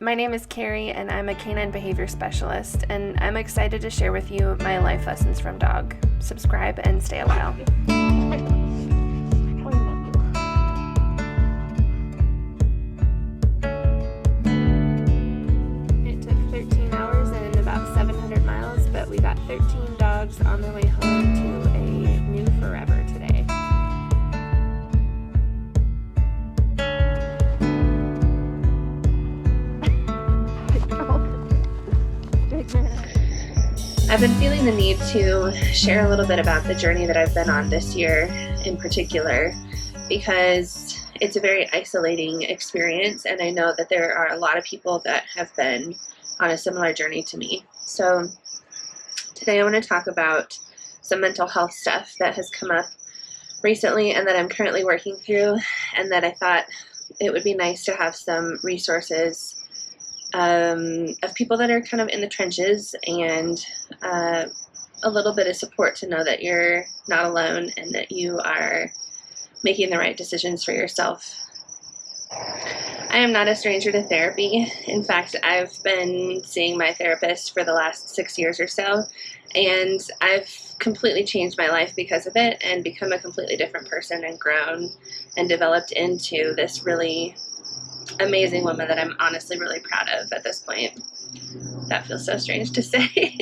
My name is Carrie, and I'm a canine behavior specialist, and I'm excited to share with you my life lessons from dog. Subscribe and stay a while. It took 13 hours and about 700 miles, but we got 13 dogs on their way home to a new forever today. I've been feeling the need to share a little bit about the journey that I've been on this year in particular, because it's a very isolating experience, and I know that there are a lot of people that have been on a similar journey to me. So today I want to talk about some mental health stuff that has come up recently and that I'm currently working through, and that I thought it would be nice to have some resources of people that are kind of in the trenches, and a little bit of support to know that you're not alone and that you are making the right decisions for yourself. I am not a stranger to therapy. In fact, I've been seeing my therapist for the last 6 years or so, and I've completely changed my life because of it and become a completely different person and grown and developed into this really amazing woman that I'm honestly really proud of at this point. That feels so strange to say.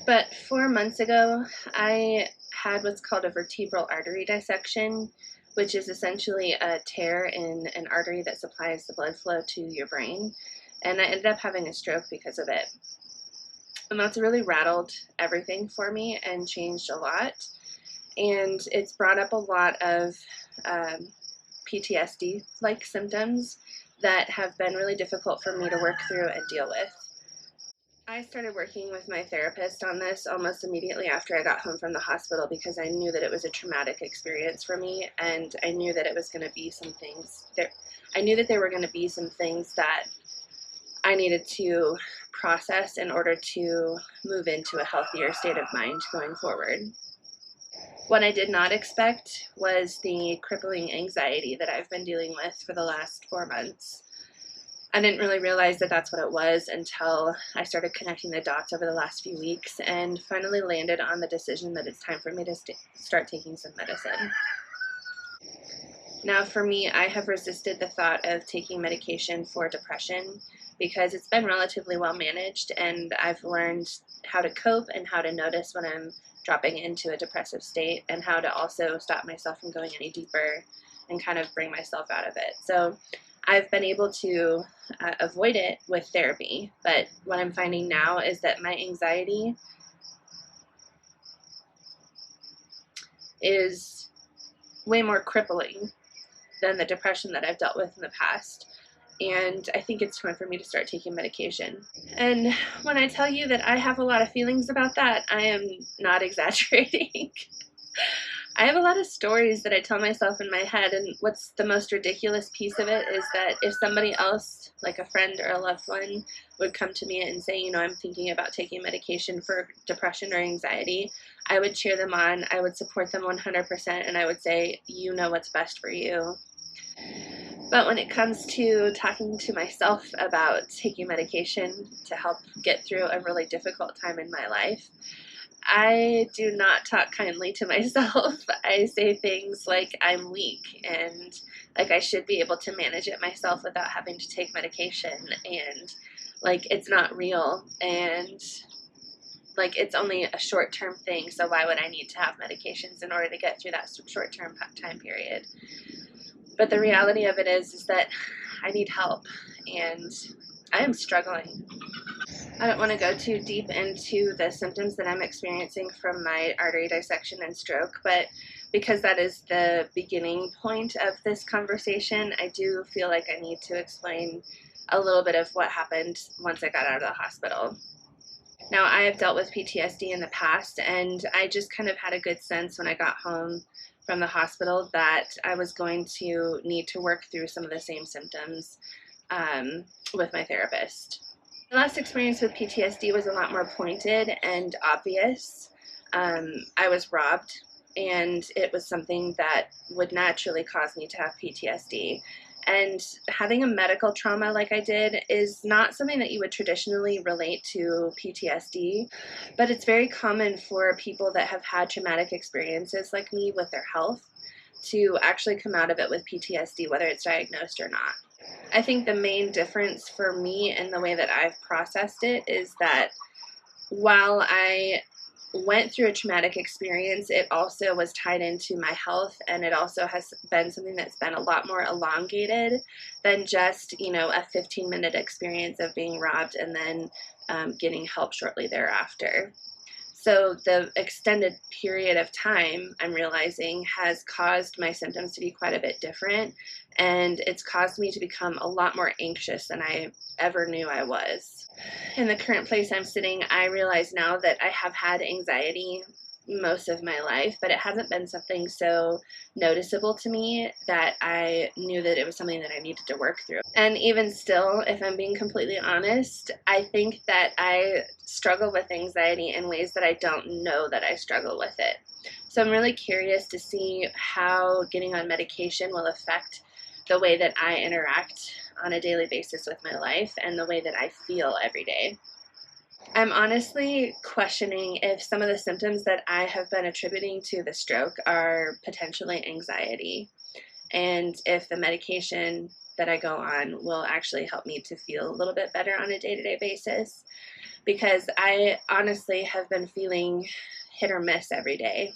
But 4 months ago, I had what's called a vertebral artery dissection, which is essentially a tear in an artery that supplies the blood flow to your brain. And I ended up having a stroke because of it. And that's really rattled everything for me and changed a lot. And it's brought up a lot of PTSD-like symptoms that have been really difficult for me to work through and deal with. I started working with my therapist on this almost immediately after I got home from the hospital, because I knew that it was a traumatic experience for me, and I knew that it was going to be some things there. I knew that there were going to be some things that I needed to process in order to move into a healthier state of mind going forward. What I did not expect was the crippling anxiety that I've been dealing with for the last 4 months. I didn't really realize that that's what it was until I started connecting the dots over the last few weeks and finally landed on the decision that it's time for me to start taking some medicine. Now, for me, I have resisted the thought of taking medication for depression because it's been relatively well managed, and I've learned how to cope and how to notice when I'm dropping into a depressive state, and how to also stop myself from going any deeper and kind of bring myself out of it. So I've been able to avoid it with therapy, but what I'm finding now is that my anxiety is way more crippling than the depression that I've dealt with in the past. And I think it's time for me to start taking medication. And when I tell you that I have a lot of feelings about that, I am not exaggerating. I have a lot of stories that I tell myself in my head, and what's the most ridiculous piece of it is that if somebody else, like a friend or a loved one, would come to me and say, I'm thinking about taking medication for depression or anxiety, I would cheer them on, I would support them 100%, and I would say, you know what's best for you. But when it comes to talking to myself about taking medication to help get through a really difficult time in my life, I do not talk kindly to myself. I say things like I'm weak and like I should be able to manage it myself without having to take medication, and like it's not real, and like it's only a short-term thing, so why would I need to have medications in order to get through that short-term time period? But the reality of it is that I need help, and I am struggling. I don't want to go too deep into the symptoms that I'm experiencing from my artery dissection and stroke, but because that is the beginning point of this conversation, I do feel like I need to explain a little bit of what happened once I got out of the hospital. Now, I have dealt with PTSD in the past, and I just kind of had a good sense when I got home from the hospital that I was going to need to work through some of the same symptoms with my therapist. My last experience with PTSD was a lot more pointed and obvious. I was robbed, and it was something that would naturally cause me to have PTSD. And having a medical trauma like I did is not something that you would traditionally relate to PTSD, but it's very common for people that have had traumatic experiences like me with their health to actually come out of it with PTSD, whether it's diagnosed or not. I think the main difference for me and the way that I've processed it is that while I went through a traumatic experience, it also was tied into my health, and it also has been something that's been a lot more elongated than just, you know, a 15-minute experience of being robbed and then getting help shortly thereafter. So the extended period of time, I'm realizing, has caused my symptoms to be quite a bit different, and it's caused me to become a lot more anxious than I ever knew I was. In the current place I'm sitting, I realize now that I have had anxiety most of my life, but it hasn't been something so noticeable to me that I knew that it was something that I needed to work through. And even still, if I'm being completely honest, I think that I struggle with anxiety in ways that I don't know that I struggle with it. So I'm really curious to see how getting on medication will affect the way that I interact on a daily basis with my life and the way that I feel every day. I'm honestly questioning if some of the symptoms that I have been attributing to the stroke are potentially anxiety, and if the medication that I go on will actually help me to feel a little bit better on a day-to-day basis, because I honestly have been feeling hit or miss every day.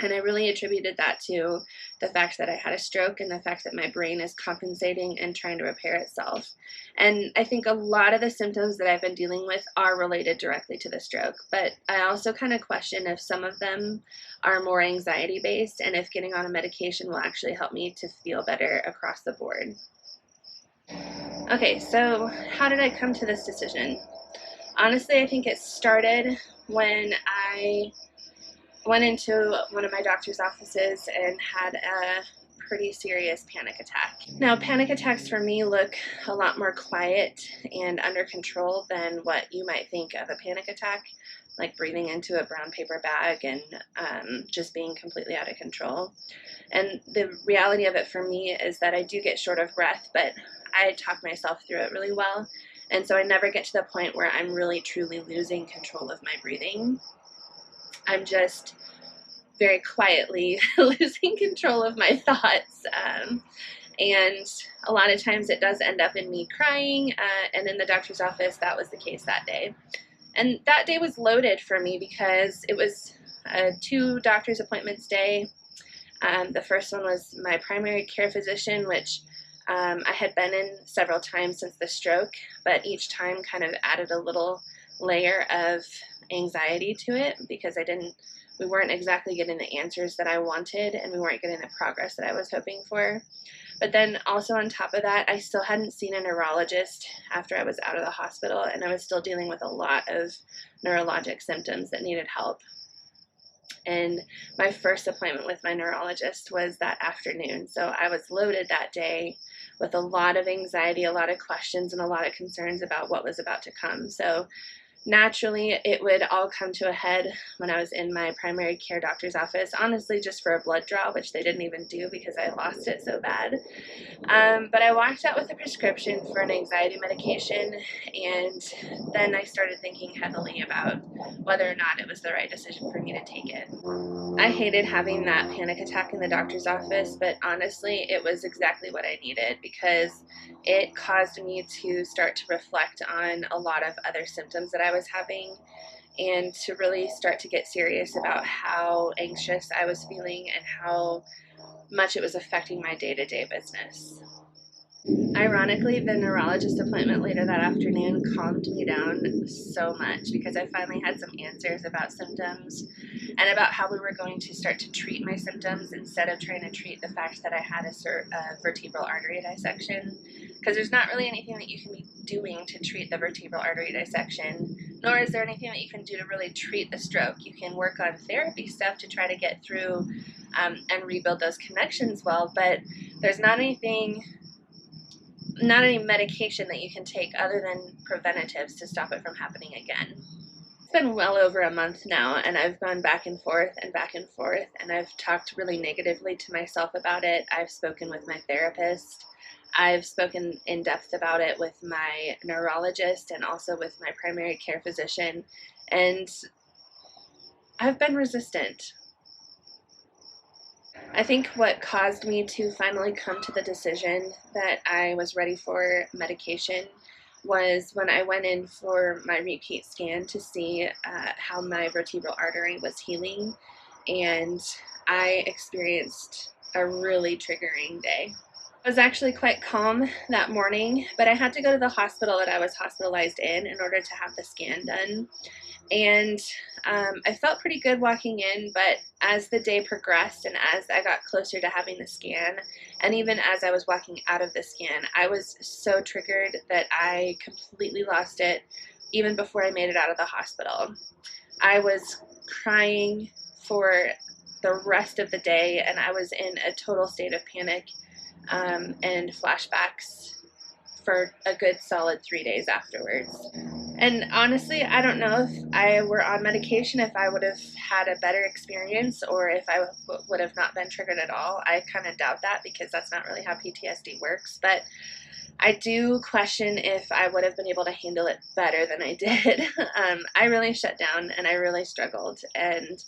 And I really attributed that to the fact that I had a stroke and the fact that my brain is compensating and trying to repair itself. And I think a lot of the symptoms that I've been dealing with are related directly to the stroke, but I also kind of question if some of them are more anxiety based and if getting on a medication will actually help me to feel better across the board. Okay, so how did I come to this decision? Honestly, I think it started when I went into one of my doctor's offices and had a pretty serious panic attack. Now, panic attacks for me look a lot more quiet and under control than what you might think of a panic attack, like breathing into a brown paper bag and just being completely out of control. And the reality of it for me is that I do get short of breath, but I talk myself through it really well. And so I never get to the point where I'm really truly losing control of my breathing. I'm just very quietly losing control of my thoughts. And a lot of times it does end up in me crying. And in the doctor's office, that was the case that day. And that day was loaded for me because it was a 2 doctor's appointments day. The first one was my primary care physician, which I had been in several times since the stroke, but each time kind of added a little layer of anxiety to it because we weren't exactly getting the answers that I wanted, and we weren't getting the progress that I was hoping for. But then also on top of that, I still hadn't seen a neurologist after I was out of the hospital, and I was still dealing with a lot of neurologic symptoms that needed help. And my first appointment with my neurologist was that afternoon. So I was loaded that day with a lot of anxiety, a lot of questions, and a lot of concerns about what was about to come. So naturally, it would all come to a head when I was in my primary care doctor's office, honestly, just for a blood draw, which they didn't even do because I lost it so bad. But I walked out with a prescription for an anxiety medication, and then I started thinking heavily about whether or not it was the right decision for me to take it. I hated having that panic attack in the doctor's office, but honestly, it was exactly what I needed because it caused me to start to reflect on a lot of other symptoms that I was having and to really start to get serious about how anxious I was feeling and how much it was affecting my day-to-day business. Ironically, the neurologist appointment later that afternoon calmed me down so much because I finally had some answers about symptoms and about how we were going to start to treat my symptoms instead of trying to treat the fact that I had a vertebral artery dissection, because there's not really anything that you can be doing to treat the vertebral artery dissection, nor is there anything that you can do to really treat the stroke. You can work on therapy stuff to try to get through and rebuild those connections well, but there's not any medication that you can take other than preventatives to stop it from happening again. It's been well over a month now, and I've gone back and forth, and I've talked really negatively to myself about it. I've spoken with my therapist. I've spoken in depth about it with my neurologist and also with my primary care physician, and I've been resistant. I think what caused me to finally come to the decision that I was ready for medication was when I went in for my repeat scan to see how my vertebral artery was healing, and I experienced a really triggering day. I was actually quite calm that morning, but I had to go to the hospital that I was hospitalized in order to have the scan done. And I felt pretty good walking in, but as the day progressed and as I got closer to having the scan, and even as I was walking out of the scan, I was so triggered that I completely lost it even before I made it out of the hospital. I was crying for the rest of the day, and I was in a total state of panic and flashbacks for a good solid 3 days afterwards. And honestly, I don't know if I were on medication, if I would have had a better experience or if I would have not been triggered at all. I kind of doubt that because that's not really how PTSD works. But I do question if I would have been able to handle it better than I did. I really shut down and I really struggled. And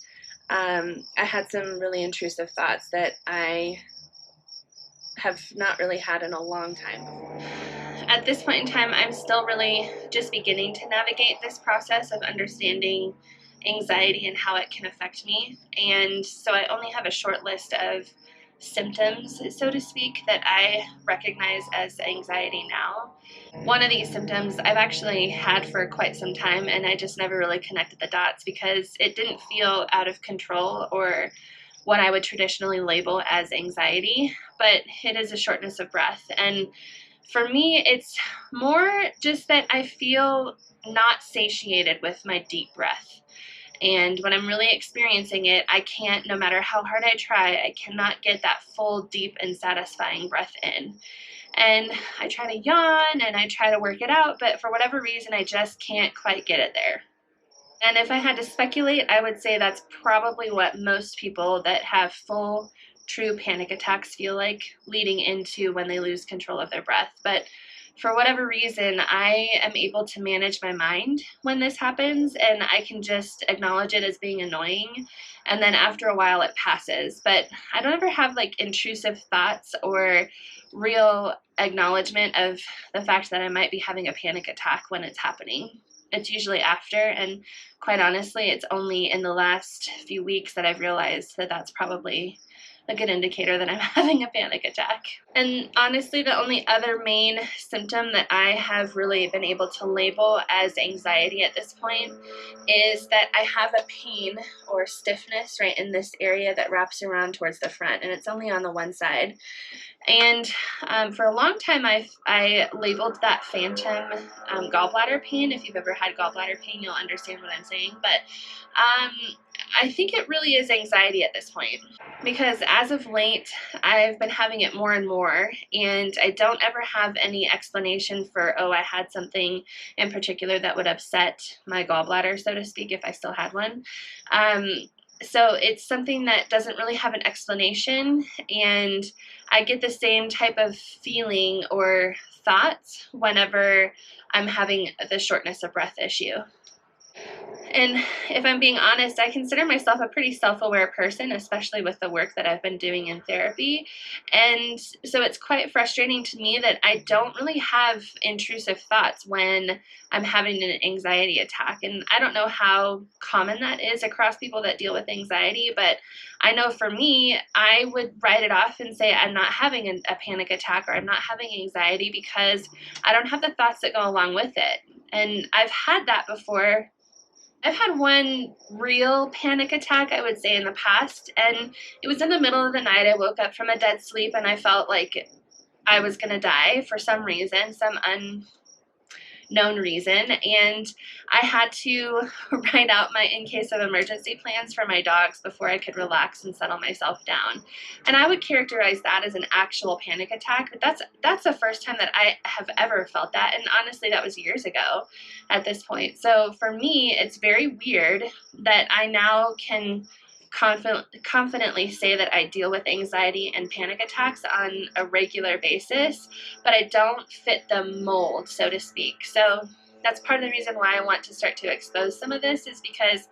I had some really intrusive thoughts that I have not really had in a long time before. At this point in time, I'm still really just beginning to navigate this process of understanding anxiety and how it can affect me. And so I only have a short list of symptoms, so to speak, that I recognize as anxiety now. One of these symptoms I've actually had for quite some time, and I just never really connected the dots because it didn't feel out of control or what I would traditionally label as anxiety, but it is a shortness of breath. And for me, it's more just that I feel not satiated with my deep breath. And when I'm really experiencing it, I can't, no matter how hard I try, I cannot get that full, deep, and satisfying breath in. And I try to yawn and I try to work it out, but for whatever reason, I just can't quite get it there. And if I had to speculate, I would say that's probably what most people that have full, true panic attacks feel like leading into when they lose control of their breath. But for whatever reason, I am able to manage my mind when this happens, and I can just acknowledge it as being annoying. And then after a while, it passes. But I don't ever have like intrusive thoughts or real acknowledgement of the fact that I might be having a panic attack when it's happening. It's usually after, and quite honestly, it's only in the last few weeks that I've realized that that's probably a good indicator that I'm having a panic attack. And honestly, the only other main symptom that I have really been able to label as anxiety at this point is that I have a pain or stiffness right in this area that wraps around towards the front, and it's only on the one side. And for a long time, I labeled that phantom gallbladder pain. If you've ever had gallbladder pain, you'll understand what I'm saying. But I think it really is anxiety at this point, because as of late, I've been having it more and more, and I don't ever have any explanation for, oh, I had something in particular that would upset my gallbladder, so to speak, if I still had one. So it's something that doesn't really have an explanation, and I get the same type of feeling or thoughts whenever I'm having the shortness of breath issue. And if I'm being honest, I consider myself a pretty self-aware person, especially with the work that I've been doing in therapy. And so it's quite frustrating to me that I don't really have intrusive thoughts when I'm having an anxiety attack. And I don't know how common that is across people that deal with anxiety, but I know for me, I would write it off and say I'm not having a panic attack or I'm not having anxiety because I don't have the thoughts that go along with it. And I've had that before. I've had one real panic attack, I would say, in the past, and it was in the middle of the night. I woke up from a dead sleep, and I felt like I was going to die for some reason, some unknown reason, and I had to write out my in case of emergency plans for my dogs before I could relax and settle myself down. And I would characterize that as an actual panic attack, but that's the first time that I have ever felt that, and honestly, that was years ago at this point. So for me, it's very weird that I now can confidently say that I deal with anxiety and panic attacks on a regular basis, but I don't fit the mold, so to speak. So that's part of the reason why I want to start to expose some of this, is because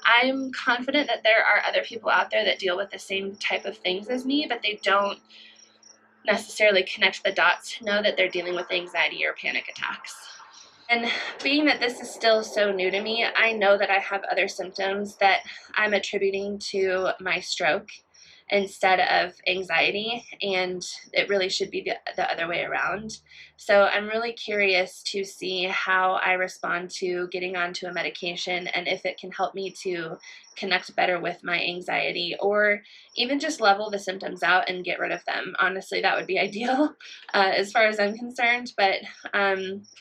I'm confident that there are other people out there that deal with the same type of things as me, but they don't necessarily connect the dots to know that they're dealing with anxiety or panic attacks. And being that this is still so new to me, I know that I have other symptoms that I'm attributing to my stroke instead of anxiety, and it really should be the other way around. So I'm really curious to see how I respond to getting onto a medication, and if it can help me to connect better with my anxiety, or even just level the symptoms out and get rid of them. Honestly, that would be ideal as far as I'm concerned. But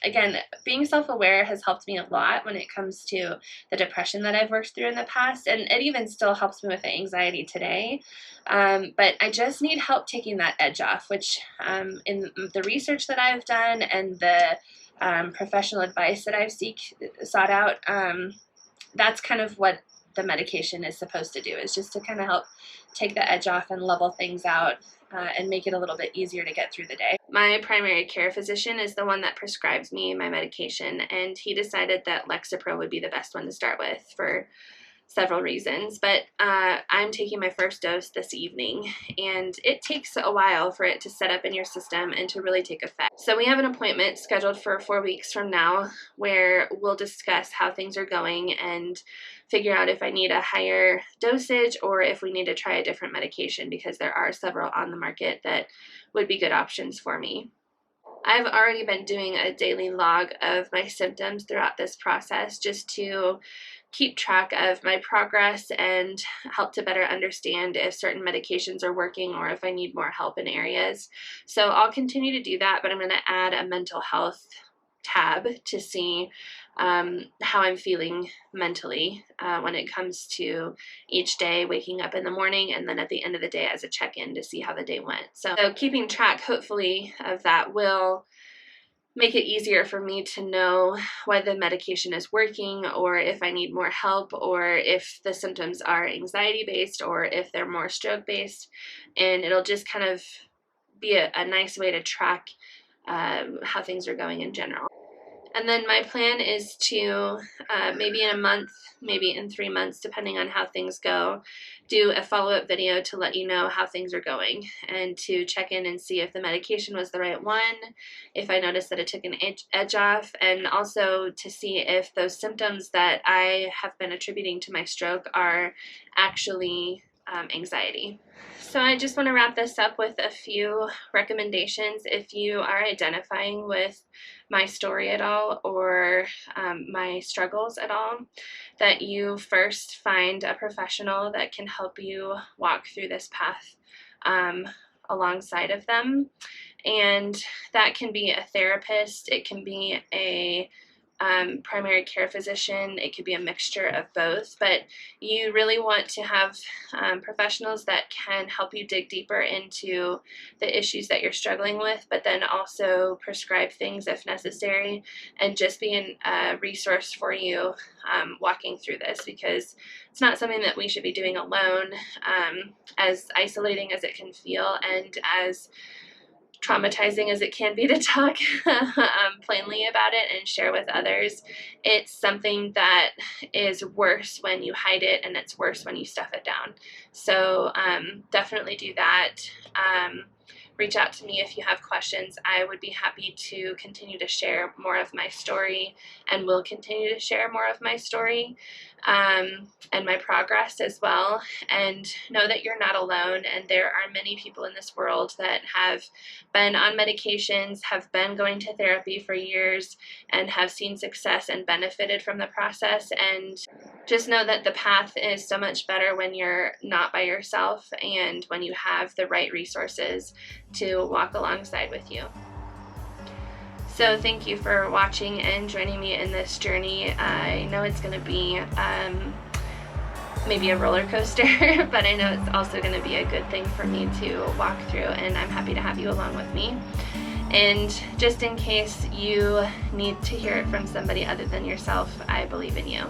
again, being self-aware has helped me a lot when it comes to the depression that I've worked through in the past, and it even still helps me with the anxiety today. But I just need help taking that edge off, which in the research that I've done and the professional advice that I've sought out, that's kind of what the medication is supposed to do, is just to kind of help take the edge off and level things out and make it a little bit easier to get through the day. My primary care physician is the one that prescribes me my medication, and he decided that Lexapro would be the best one to start with for several reasons, but I'm taking my first dose this evening, and it takes a while for it to set up in your system and to really take effect. So we have an appointment scheduled for 4 weeks from now where we'll discuss how things are going and figure out if I need a higher dosage or if we need to try a different medication, because there are several on the market that would be good options for me. I've already been doing a daily log of my symptoms throughout this process, just to keep track of my progress and help to better understand if certain medications are working or if I need more help in areas. So I'll continue to do that, but I'm going to add a mental health tab to see how I'm feeling mentally when it comes to each day, waking up in the morning and then at the end of the day as a check-in to see how the day went. So keeping track, hopefully, of that will make it easier for me to know whether the medication is working, or if I need more help, or if the symptoms are anxiety-based, or if they're more stroke-based, and it'll just kind of be a nice way to track how things are going in general. And then my plan is to maybe in a month, maybe in 3 months, depending on how things go, do a follow-up video to let you know how things are going and to check in and see if the medication was the right one, if I noticed that it took an edge off, and also to see if those symptoms that I have been attributing to my stroke are actually anxiety. So I just want to wrap this up with a few recommendations. If you are identifying with my story at all, or my struggles at all, that you first find a professional that can help you walk through this path alongside of them. And that can be a therapist, it can be a primary care physician, it could be a mixture of both, but you really want to have professionals that can help you dig deeper into the issues that you're struggling with, but then also prescribe things if necessary, and just be a resource for you walking through this, because it's not something that we should be doing alone. As isolating as it can feel, and as traumatizing as it can be to talk plainly about it and share with others, it's something that is worse when you hide it, and it's worse when you stuff it down. So definitely do that. Reach out to me if you have questions. I would be happy to continue to share more of my story, and will continue to share more of my story and my progress as well. And know that you're not alone, and there are many people in this world that have been on medications, have been going to therapy for years, and have seen success and benefited from the process. And just know that the path is so much better when you're not by yourself, and when you have the right resources to walk alongside with you. So thank you for watching and joining me in this journey. I know it's going to be maybe a roller coaster, but I know it's also going to be a good thing for me to walk through, and I'm happy to have you along with me. And just in case you need to hear it from somebody other than yourself, I believe in you.